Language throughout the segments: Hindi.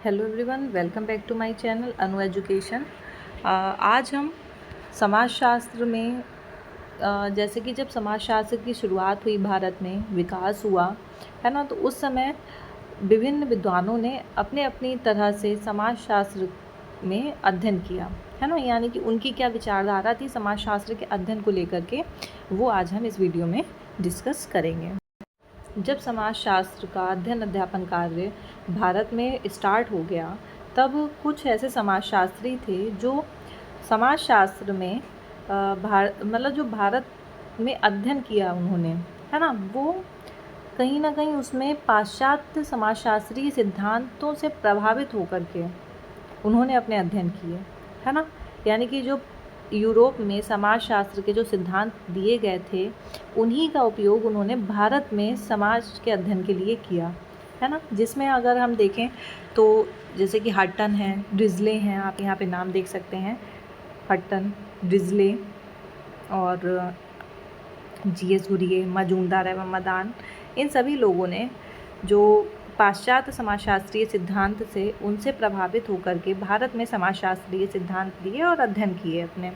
Hello everyone, welcome back to my channel Anu education. आज हम समाजशास्त्र में जैसे कि जब समाजशास्त्र की शुरुआत हुई, भारत में विकास हुआ है ना, तो उस समय विभिन्न विद्वानों ने अपने अपनी तरह से समाजशास्त्र में अध्ययन किया है ना, यानी कि उनकी क्या विचारधारा थी समाजशास्त्र के अध्ययन को लेकर के, वो आज हम इस वीडियो में डिस्कस करेंगे। जब समाजशास्त्र का अध्ययन अध्यापन कार्य भारत में स्टार्ट हो गया, तब कुछ ऐसे समाजशास्त्री थे जो समाजशास्त्र में जो भारत में अध्ययन किया उन्होंने, है ना, वो कहीं ना कहीं उसमें पाश्चात्य समाजशास्त्रीय सिद्धांतों से प्रभावित होकर के उन्होंने अपने अध्ययन किए, है ना। यानी कि जो यूरोप में समाजशास्त्र के जो सिद्धांत दिए गए थे, उन्हीं का उपयोग उन्होंने भारत में समाज के अध्ययन के लिए किया, है ना। जिसमें अगर हम देखें तो जैसे कि हटन है, डिसले हैं, आप यहाँ पे नाम देख सकते हैं, हटन, डिसले और जीएस घुरिये, मजूमदार एवं मदान, इन सभी लोगों ने जो पाश्चात्य समाजशास्त्रीय सिद्धांत से उनसे प्रभावित होकर के भारत में समाजशास्त्रीय सिद्धांत दिए और अध्ययन किए अपने।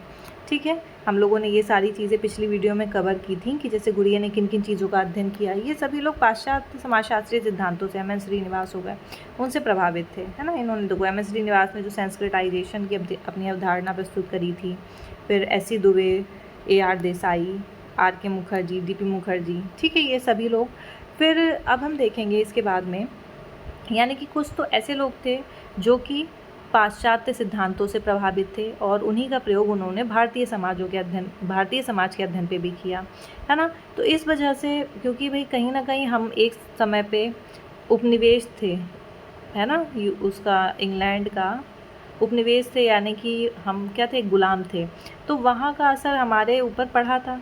ठीक है, हम लोगों ने ये सारी चीज़ें पिछली वीडियो में कवर की थी कि जैसे घुरिये ने किन किन चीज़ों का अध्ययन किया। ये सभी लोग पाश्चात्य समाजशास्त्रीय सिद्धांतों से, एम एन श्रीनिवास हो गए, उनसे प्रभावित थे, है ना। इन्होंने देखो एम एन श्रीनिवास ने जो संस्कृताइजेशन की अपनी अवधारणा प्रस्तुत करी थी, फिर S C Dube, A R Desai, R K Mukherjee, D P Mukherjee, ठीक है, ये सभी लोग। फिर अब हम देखेंगे इसके बाद में, यानी कि कुछ तो ऐसे लोग थे जो कि पाश्चात्य सिद्धांतों से प्रभावित थे और उन्हीं का प्रयोग उन्होंने भारतीय समाज के अध्ययन पे भी किया, है ना। तो इस वजह से, क्योंकि भाई कहीं ना कहीं हम एक समय पे उपनिवेश थे, है ना, उसका इंग्लैंड का उपनिवेश थे, यानी कि हम क्या थे, गुलाम थे, तो वहाँ का असर हमारे ऊपर पड़ा था,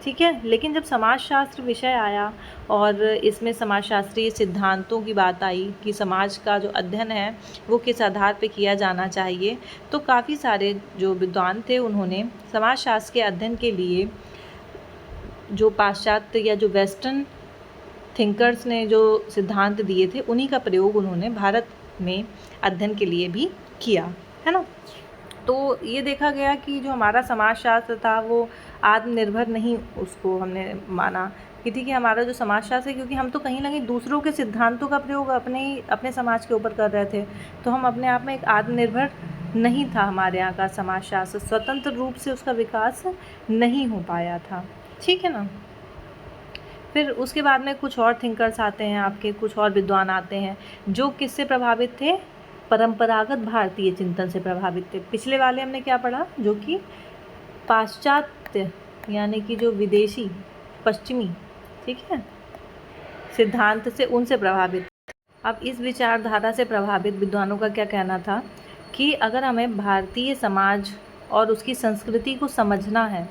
ठीक है। लेकिन जब समाजशास्त्र विषय आया और इसमें समाजशास्त्रीय सिद्धांतों की बात आई कि समाज का जो अध्ययन है वो किस आधार पे किया जाना चाहिए, तो काफ़ी सारे जो विद्वान थे उन्होंने समाजशास्त्र के अध्ययन के लिए जो पाश्चात्य या जो वेस्टर्न थिंकर्स ने जो सिद्धांत दिए थे, उन्हीं का प्रयोग उन्होंने भारत में अध्ययन के लिए भी किया, है ना। तो ये देखा गया कि जो हमारा समाजशास्त्र था वो आत्मनिर्भर नहीं, उसको हमने माना कि ठीक है, हमारा जो समाजशास्त्र है, क्योंकि हम तो कहीं ना कहीं दूसरों के सिद्धांतों का प्रयोग अपने समाज के ऊपर कर रहे थे, तो हम अपने आप में एक आत्मनिर्भर नहीं था, हमारे यहाँ का समाजशास्त्र स्वतंत्र रूप से उसका विकास नहीं हो पाया था, ठीक है ना। फिर उसके बाद में कुछ और थिंकर्स आते हैं, आपके कुछ और विद्वान आते हैं जो किससे प्रभावित थे, परंपरागत भारतीय चिंतन से प्रभावित थे। पिछले वाले हमने क्या पढ़ा, जो कि पाश्चात्य यानी कि जो विदेशी पश्चिमी, ठीक है, सिद्धांत से उनसे प्रभावित। अब इस विचारधारा से प्रभावित विद्वानों का क्या कहना था कि अगर हमें भारतीय समाज और उसकी संस्कृति को समझना है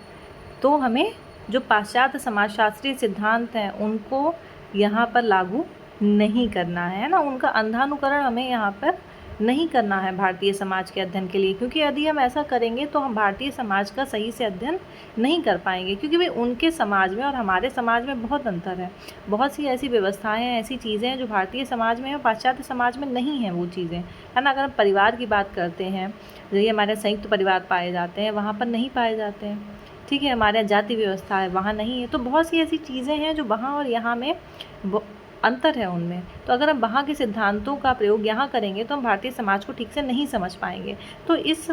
तो हमें जो पाश्चात्य समाजशास्त्रीय सिद्धांत हैं उनको यहाँ पर लागू नहीं करना है ना, उनका अंधानुकरण हमें यहाँ पर नहीं करना है भारतीय समाज के अध्ययन के लिए, क्योंकि यदि हम ऐसा करेंगे तो हम भारतीय समाज का सही से अध्ययन नहीं कर पाएंगे, क्योंकि भाई उनके समाज में और हमारे समाज में बहुत अंतर है। बहुत सी ऐसी व्यवस्थाएं हैं, ऐसी चीज़ें हैं जो भारतीय समाज में और पाश्चात्य समाज में नहीं हैं, वो चीज़ें, है ना। अगर हम परिवार की बात करते हैं, जो हमारे संयुक्त परिवार पाए जाते हैं, वहाँ पर नहीं पाए जाते हैं, ठीक है। हमारे यहाँ जाति व्यवस्था है, वहाँ नहीं है। तो बहुत सी ऐसी चीज़ें हैं जो वहाँ और यहाँ में अंतर है उनमें। तो अगर हम वहाँ के सिद्धांतों का प्रयोग यहाँ करेंगे तो हम भारतीय समाज को ठीक से नहीं समझ पाएंगे। तो इस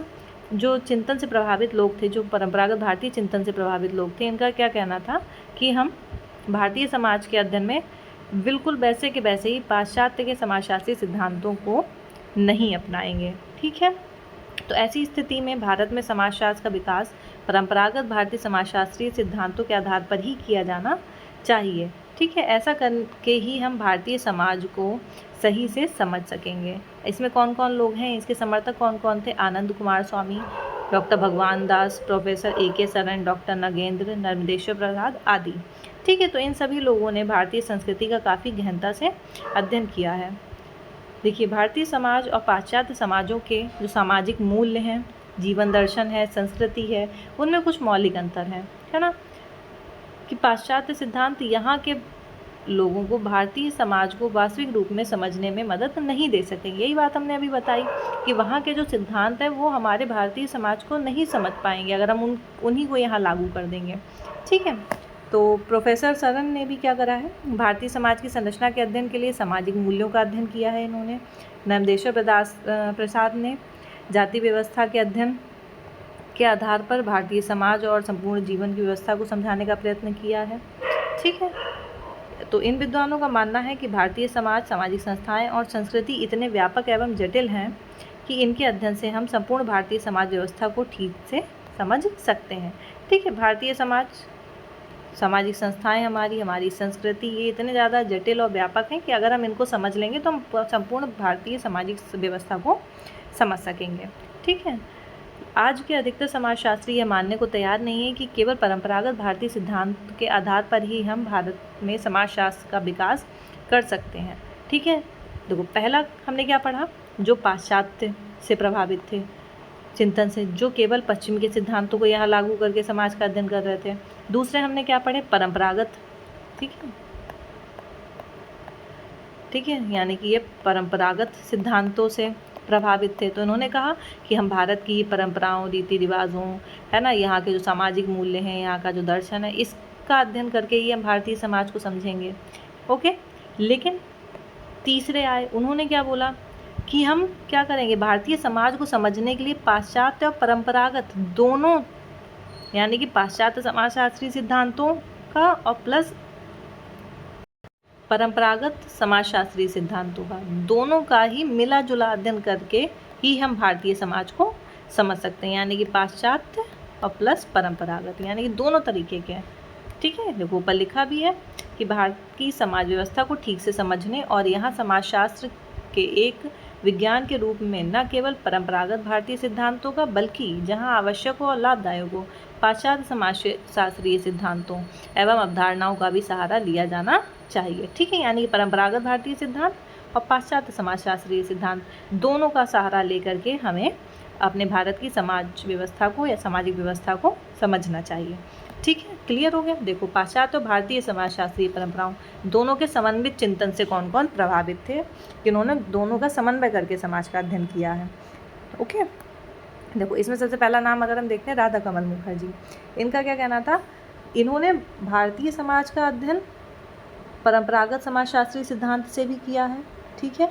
जो चिंतन से प्रभावित लोग थे, जो परंपरागत भारतीय चिंतन से प्रभावित लोग थे, इनका क्या कहना था कि हम भारतीय समाज के अध्ययन में बिल्कुल वैसे के वैसे ही पाश्चात्य के समाजशास्त्रीय सिद्धांतों को नहीं अपनाएंगे, ठीक है। तो ऐसी स्थिति में भारत में समाजशास्त्र का विकास परंपरागत भारतीय समाजशास्त्रीय सिद्धांतों के आधार पर ही किया जाना चाहिए, ठीक है। ऐसा करके ही हम भारतीय समाज को सही से समझ सकेंगे। इसमें कौन कौन लोग हैं, इसके समर्थक कौन कौन थे, आनंद कुमार स्वामी, डॉक्टर भगवान दास, प्रोफेसर ए के सरन, डॉक्टर नगेंद्र, नर्मदेश्वर प्रसाद आदि, ठीक है। तो इन सभी लोगों ने भारतीय संस्कृति का काफ़ी गहनता से अध्ययन किया है। देखिए, भारतीय समाज और पाश्चात्य समाजों के जो सामाजिक मूल्य हैं, जीवन दर्शन है, संस्कृति है, उनमें कुछ मौलिक अंतर हैं, है ना। कि पाश्चात्य सिद्धांत यहाँ के लोगों को, भारतीय समाज को वास्तविक रूप में समझने में मदद नहीं दे सकेंगे। यही बात हमने अभी बताई कि वहाँ के जो सिद्धांत है वो हमारे भारतीय समाज को नहीं समझ पाएंगे अगर हम उन्हीं को यहाँ लागू कर देंगे। ठीक है, तो प्रोफेसर सरन ने भी क्या करा है, भारतीय समाज की संरचना के अध्ययन के लिए सामाजिक मूल्यों का अध्ययन किया है इन्होंने। नर्मदेश्वर प्रसाद ने जाति व्यवस्था के अध्ययन के आधार पर भारतीय समाज और संपूर्ण जीवन की व्यवस्था को समझाने का प्रयत्न किया है। ठीक है, तो इन विद्वानों का मानना है कि भारतीय समाज, सामाजिक संस्थाएं और संस्कृति इतने व्यापक एवं जटिल हैं कि इनके अध्ययन से हम संपूर्ण भारतीय समाज व्यवस्था को ठीक से समझ सकते हैं। ठीक है, भारतीय समाज, सामाजिक संस्थाएं, हमारी संस्कृति, ये इतने ज़्यादा जटिल और व्यापक हैं कि अगर हम इनको समझ लेंगे तो हम संपूर्ण भारतीय सामाजिक व्यवस्था को समझ सकेंगे। ठीक है, आज के अधिकतर समाजशास्त्री यह मानने को तैयार नहीं है कि केवल परंपरागत भारतीय सिद्धांत के आधार पर ही हम भारत में समाजशास्त्र का विकास कर सकते हैं। ठीक है, देखो पहला हमने क्या पढ़ा, जो पाश्चात्य से प्रभावित थे चिंतन से, जो केवल पश्चिम के सिद्धांतों को यहाँ लागू करके समाज का अध्ययन कर रहे थे। दूसरे हमने क्या पढ़े, परंपरागत। ठीक है, यानी कि ये परंपरागत सिद्धांतों से प्रभावित थे। तो इन्होंने कहा कि हम भारत की परंपराओं, रीति रिवाजों, है ना, यहाँ के जो सामाजिक मूल्य हैं, यहाँ का जो दर्शन है, इसका अध्ययन करके ही हम भारतीय समाज को समझेंगे। ओके, लेकिन तीसरे आए, उन्होंने क्या बोला कि हम क्या करेंगे, भारतीय समाज को समझने के लिए पाश्चात्य और परंपरागत दोनों, यानी कि पाश्चात्य समाजशास्त्री सिद्धांतों का और प्लस परंपरागत समाजशास्त्री सिद्धांतों का, दोनों का ही मिला जुला अध्ययन करके ही हम भारतीय समाज को समझ सकते हैं। यानी कि पाश्चात्य और प्लस परंपरागत, यानी कि दोनों तरीके के हैं। ठीक है, देखो ऊपर लिखा भी है कि भारत की समाज व्यवस्था को ठीक से समझने और यहाँ समाजशास्त्र के एक विज्ञान के रूप में न केवल परंपरागत भारतीय सिद्धांतों का, बल्कि जहाँ आवश्यक हो और लाभदायक हो, पाश्चात्य समाजशास्त्रीय सिद्धांतों एवं अवधारणाओं का भी सहारा लिया जाना चाहिए। ठीक है, यानी कि परंपरागत भारतीय सिद्धांत और पाश्चात्य समाजशास्त्रीय सिद्धांत दोनों का सहारा लेकर के हमें अपने भारत की समाज व्यवस्था को या सामाजिक व्यवस्था को समझना चाहिए। ठीक है, क्लियर हो गया। देखो पाश्चात्य और भारतीय समाजशास्त्रीय परंपराओं दोनों के समन्वित चिंतन से कौन कौन प्रभावित थे, जिन्होंने दोनों का समन्वय करके समाज का अध्ययन किया है। ओके, देखो इसमें सबसे पहला नाम अगर हम देखते हैं, राधा कमल मुखर्जी। इनका क्या कहना था, इन्होंने भारतीय समाज का अध्ययन परंपरागत समाजशास्त्री सिद्धांत से भी किया है। ठीक है,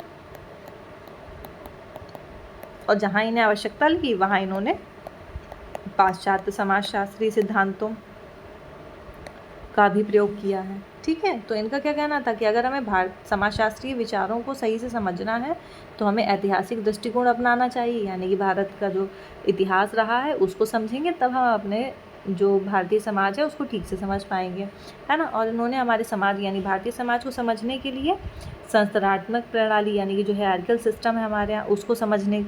और जहाँ इन्हें आवश्यकता लगी वहाँ इन्होंने पाश्चात्य समाजशास्त्री सिद्धांतों का भी प्रयोग किया है। ठीक है, तो इनका क्या कहना था कि अगर हमें समाजशास्त्रीय विचारों को सही से समझना है तो हमें ऐतिहासिक दृष्टिकोण अपनाना चाहिए, यानी कि भारत का जो इतिहास रहा है उसको समझेंगे तब हम अपने जो भारतीय समाज है उसको ठीक से समझ पाएंगे, है ना। और इन्होंने हमारे समाज यानी भारतीय समाज को समझने के लिए संस्थानात्मक प्रणाली, यानी कि जो हायरार्किकल सिस्टम है हमारे यहाँ, उसको समझने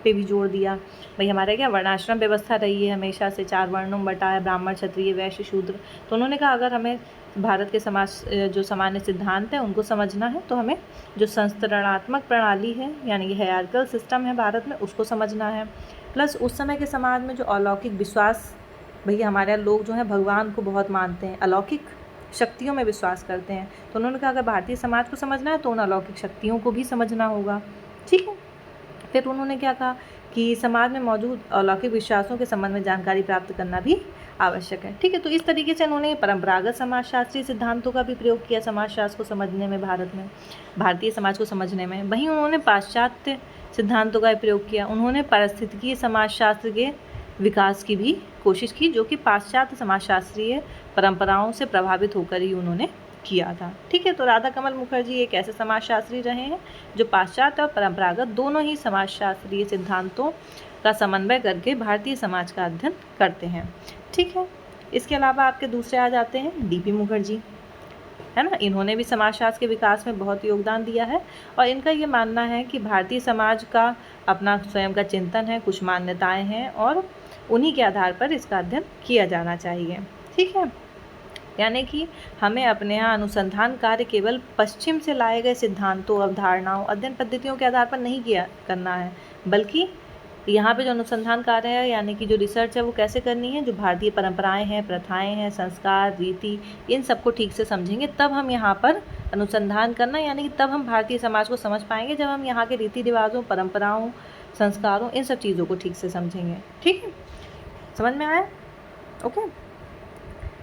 पे भी जोर दिया। भाई हमारे क्या वर्णाश्रम व्यवस्था रही है हमेशा से, 4 वर्णों में बटा है, ब्राह्मण, क्षत्रिय, वैश्य, शूद्र। तो उन्होंने कहा अगर हमें भारत के समाज जो सामान्य सिद्धांत है उनको समझना है तो हमें जो संस्थानात्मक प्रणाली है यानी कि हायरार्किकल सिस्टम है भारत में उसको समझना है। प्लस उस समय के समाज में जो अलौकिक विश्वास, भैया हमारे यहाँ लोग जो हैं भगवान को बहुत मानते हैं, अलौकिक शक्तियों में विश्वास करते हैं। तो उन्होंने कहा अगर भारतीय समाज को समझना है तो उन अलौकिक शक्तियों को भी समझना होगा। ठीक है, फिर उन्होंने क्या कहा कि समाज में मौजूद अलौकिक विश्वासों के संबंध में जानकारी प्राप्त करना भी आवश्यक है। ठीक है, तो इस तरीके से उन्होंने परंपरागत समाजशास्त्रीय सिद्धांतों का भी प्रयोग किया समाजशास्त्र को समझने में, भारत में भारतीय समाज को समझने में। वहीं उन्होंने पाश्चात्य सिद्धांतों का प्रयोग किया। उन्होंने पारिस्थितिकीय समाजशास्त्र के विकास की भी कोशिश की, जो कि पाश्चात्य समाजशास्त्रीय परंपराओं से प्रभावित होकर ही उन्होंने किया था। ठीक है, तो राधा कमल मुखर्जी एक ऐसे समाजशास्त्री रहे हैं जो पाश्चात्य और परंपरागत दोनों ही समाजशास्त्रीय सिद्धांतों का समन्वय करके भारतीय समाज का अध्ययन करते हैं। ठीक है, इसके अलावा आपके दूसरे आ जाते हैं डीपी मुखर्जी, है ना। इन्होंने भी समाजशास्त्र के विकास में बहुत योगदान दिया है और इनका ये मानना है कि भारतीय समाज का अपना स्वयं का चिंतन है, कुछ मान्यताएं हैं और उन्हीं के आधार पर इसका अध्ययन किया जाना चाहिए। ठीक है, यानी कि हमें अपने यहाँ अनुसंधान कार्य केवल पश्चिम से लाए गए सिद्धांतों, अवधारणाओं, अध्ययन पद्धतियों के आधार पर नहीं करना है, बल्कि यहाँ पे जो अनुसंधान कार्य है यानी कि जो रिसर्च है वो कैसे करनी है, जो भारतीय परंपराएं हैं, प्रथाएं हैं, संस्कार, रीति, इन सबको ठीक से समझेंगे तब हम यहाँ पर अनुसंधान करना, यानी कि तब हम भारतीय समाज को समझ पाएंगे जब हम यहाँ के रीति रिवाजों, परंपराओं, संस्कारों, इन सब चीज़ों को ठीक से समझेंगे। ठीक है, समझ में आया? ओके,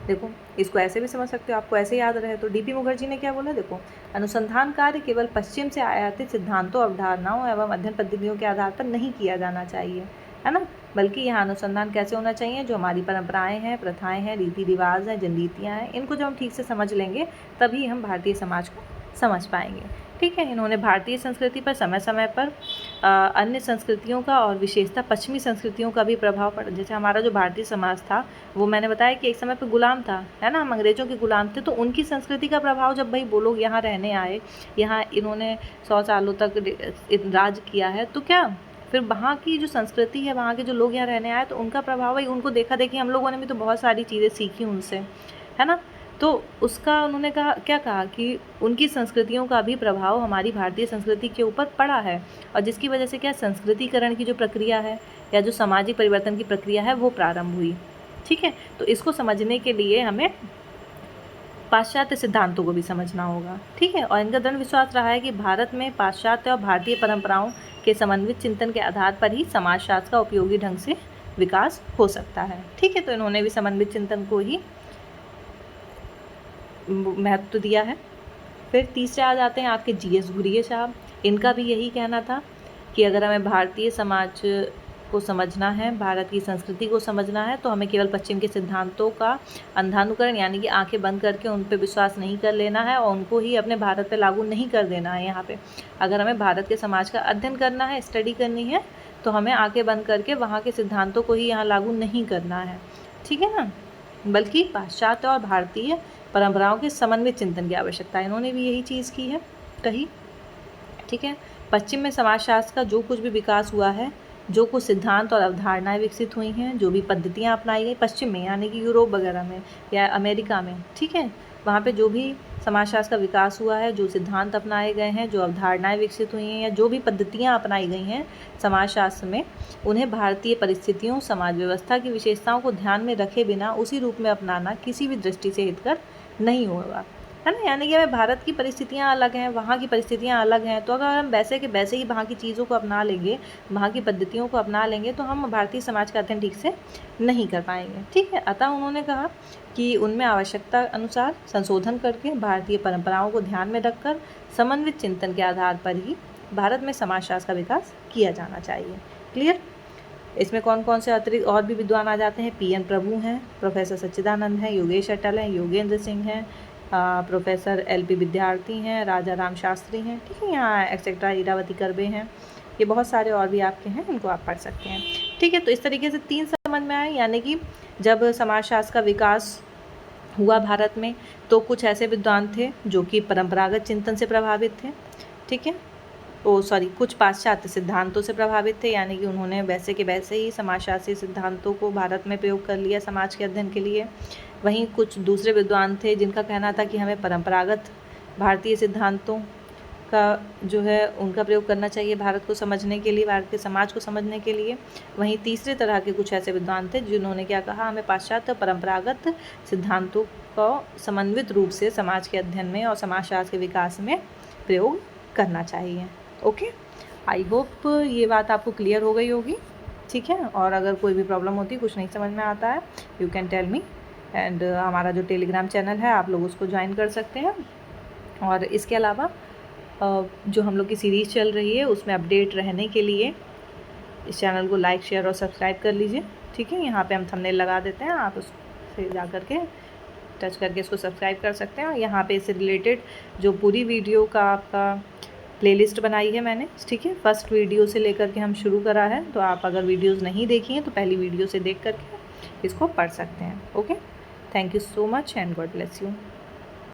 देखो इसको ऐसे भी समझ सकते हो, आपको ऐसे याद रहे तो। डीपी मुखर्जी ने क्या बोला, देखो, अनुसंधान कार्य केवल पश्चिम से आयातित सिद्धांतों, अवधारणाओं एवं अध्ययन पद्धतियों के आधार पर नहीं किया जाना चाहिए, है ना, बल्कि यहाँ अनुसंधान कैसे होना चाहिए, जो हमारी परंपराएं हैं, प्रथाएं हैं, रीति रिवाज हैं, जनरीतियाँ हैं, इनको जब हम ठीक से समझ लेंगे तभी हम भारतीय समाज को समझ पाएंगे। ठीक है, इन्होंने भारतीय संस्कृति पर समय समय पर अन्य संस्कृतियों का और विशेषतः पश्चिमी संस्कृतियों का भी प्रभाव पड़ा। जैसे हमारा जो भारतीय समाज था वो मैंने बताया कि एक समय पर गुलाम था, है ना, हम अंग्रेज़ों के गुलाम थे, तो उनकी संस्कृति का प्रभाव जब भाई वो लोग यहाँ रहने आए, यहाँ इन्होंने 100 सालों तक राज किया है, तो क्या फिर वहाँ की जो संस्कृति है, वहाँ के जो लोग यहाँ रहने आए, तो उनका प्रभाव भाई उनको देखा देखी हम लोगों ने भी तो बहुत सारी चीज़ें सीखी उनसे, है ना, तो उसका उन्होंने कहा, क्या कहा कि उनकी संस्कृतियों का भी प्रभाव हमारी भारतीय संस्कृति के ऊपर पड़ा है, और जिसकी वजह से क्या संस्कृतिकरण की जो प्रक्रिया है या जो सामाजिक परिवर्तन की प्रक्रिया है वो प्रारंभ हुई। ठीक है, तो इसको समझने के लिए हमें पाश्चात्य सिद्धांतों को भी समझना होगा। ठीक है, और इनका दृढ़ विश्वास रहा है कि भारत में पाश्चात्य और भारतीय परंपराओं के समन्वित चिंतन के आधार पर ही समाजशास्त्र का उपयोगी ढंग से विकास हो सकता है। ठीक है, तो इन्होंने भी समन्वित चिंतन को ही महत्व दिया है। फिर तीसरे आ जाते हैं आपके जीएस घुरिये साहब। इनका भी यही कहना था कि अगर हमें भारतीय समाज को समझना है, भारत की संस्कृति को समझना है, तो हमें केवल पश्चिम के सिद्धांतों का अंधानुकरण यानी कि आंखें बंद करके उन पर विश्वास नहीं कर लेना है और उनको ही अपने भारत पे लागू नहीं कर देना है। यहाँ पे अगर हमें भारत के समाज का अध्ययन करना है, स्टडी करनी है, तो हमें आंखें बंद करके वहाँ के सिद्धांतों को ही यहाँ लागू नहीं करना है। ठीक है ना, बल्कि पाश्चात्य और भारतीय परंपराओं के समन्वित चिंतन की आवश्यकता है। इन्होंने भी यही चीज़ की है, कही। ठीक है, पश्चिम में समाजशास्त्र का जो कुछ भी विकास हुआ है, जो कुछ सिद्धांत और अवधारणाएं विकसित हुई हैं, जो भी पद्धतियां अपनाई गई पश्चिम में यानी कि यूरोप वगैरह में या अमेरिका में, ठीक है, वहाँ पे जो भी समाजशास्त्र का विकास हुआ है, जो सिद्धांत अपनाए गए हैं, जो अवधारणाएं विकसित हुई हैं या जो भी पद्धतियां अपनाई गई हैं समाजशास्त्र में, उन्हें भारतीय परिस्थितियों, समाज व्यवस्था की विशेषताओं को ध्यान में रखे बिना उसी रूप में अपनाना किसी भी दृष्टि से हितकर नहीं होगा, है ना। यानी कि हमें भारत की परिस्थितियाँ अलग हैं, वहाँ की परिस्थितियाँ अलग हैं, तो अगर हम वैसे के वैसे ही वहाँ की चीज़ों को अपना लेंगे, वहाँ की पद्धतियों को अपना लेंगे, तो हम भारतीय समाज का अध्ययन ठीक से नहीं कर पाएंगे। ठीक है, अतः उन्होंने कहा कि उनमें आवश्यकता अनुसार संशोधन करके भारतीय परंपराओं को ध्यान में रखकर समन्वित चिंतन के आधार पर ही भारत में समाजशास्त्र का विकास किया जाना चाहिए। क्लियर? इसमें कौन कौन से अतिरिक्त और भी विद्वान आ जाते हैं? पीएन प्रभु हैं, प्रोफेसर सच्चिदानंद हैं, योगेश अटल हैं, योगेंद्र सिंह हैं, प्रोफेसर एलपी विद्यार्थी हैं, राजा राम शास्त्री हैं, ठीक है, यहाँ एक्सेट्रा ईरावती कर्वे हैं, ये बहुत सारे और भी आपके हैं, इनको आप पढ़ सकते हैं। ठीक है, तो इस तरीके से 3 समझ में आए, यानी कि जब समाजशास्त्र का विकास हुआ भारत में तो कुछ ऐसे विद्वान थे जो कि परंपरागत चिंतन से प्रभावित थे, ठीक है, कुछ पाश्चात्य सिद्धांतों से प्रभावित थे, यानी कि उन्होंने वैसे के वैसे ही समाजशास्त्रीय सिद्धांतों को भारत में प्रयोग कर लिया समाज के अध्ययन के लिए। वहीं कुछ दूसरे विद्वान थे जिनका कहना था कि हमें परंपरागत भारतीय सिद्धांतों का जो है उनका प्रयोग करना चाहिए भारत को समझने के लिए, भारत के समाज को समझने के लिए। वहीं तीसरे तरह के कुछ ऐसे विद्वान थे जिन्होंने क्या कहा, हमें पाश्चात्य परंपरागत सिद्धांतों को समन्वित रूप से समाज के अध्ययन में और समाजशास्त्र के विकास में प्रयोग करना चाहिए। ओके, आई होप ये बात आपको क्लियर हो गई होगी। ठीक है, और अगर कोई भी प्रॉब्लम होती है, कुछ नहीं समझ में आता है, you can tell me. And हमारा जो टेलीग्राम चैनल है आप लोग उसको ज्वाइन कर सकते हैं। और इसके अलावा जो हम लोग की सीरीज़ चल रही है उसमें अपडेट रहने के लिए इस चैनल को लाइक, शेयर और सब्सक्राइब कर लीजिए। ठीक है, यहाँ पे हम थंबनेल लगा देते हैं, आप उससे जा कर के टच करके इसको सब्सक्राइब कर सकते हैं। और यहाँ पे इससे रिलेटेड जो पूरी वीडियो का आपका प्लेलिस्ट बनाई है मैंने, ठीक है, फर्स्ट वीडियो से लेकर के हम शुरू करा है, तो आप अगर वीडियोस नहीं देखी हैं तो पहली वीडियो से देख करके इसको पढ़ सकते हैं। Okay, thank you so much and God bless you.